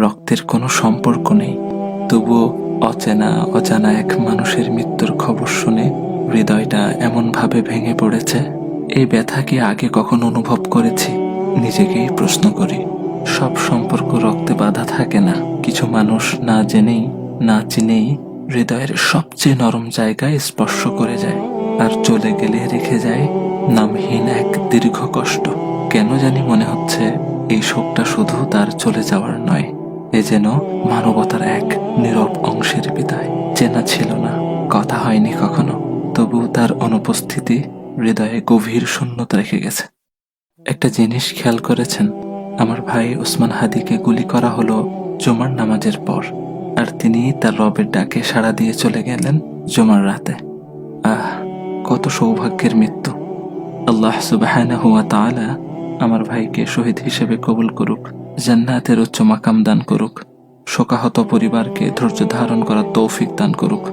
রক্তের কোনো সম্পর্ক নেই, তবুও অজানা এক মানুষের মৃত্যুর খবর শুনে হৃদয়টা এমনভাবে ভেঙে পড়েছে। এই ব্যথা কি আগে কখনো অনুভব করেছি? নিজেকেই প্রশ্ন করি। সব সম্পর্ক রক্তে বাঁধা থাকে না। কিছু মানুষ না জেনেই না চিনেই হৃদয়ের সবচেয়ে নরম জায়গায় স্পর্শ করে যায়, আর চলে গেলে রেখে যায় নামহীন এক দীর্ঘ কষ্ট। কেন জানি মনে হচ্ছে এই শোকটা শুধু তার চলে যাওয়ার নয়, এ যেন মানবতার এক নীরব অংশের বিদায়। চেনা ছিল না, কথা হয়নি কখনো, তবু তার অনুপস্থিতি হৃদয়ে গভীর শূন্যতা রেখে গেছে। একটা জিনিস খেয়াল করেছেন? আমার ভাই ওসমান হাদিকে গুলি করা হলো জুমার নামাজের পর, আর তিনি তার রবের ডাকে সাড়া দিয়ে চলে গেলেন জুমার রাতে। আহ, কত সৌভাগ্যের মৃত্যু! আল্লাহ সুবহানাহু ওয়া তাআলা আমার ভাইকে শহীদ হিসেবে কবুল করুক, জান্নাতের উচ্চ মাকাম দান করুক, শোকাহত পরিবারকে ধৈর্য ধারণ করার তৌফিক দান করুক।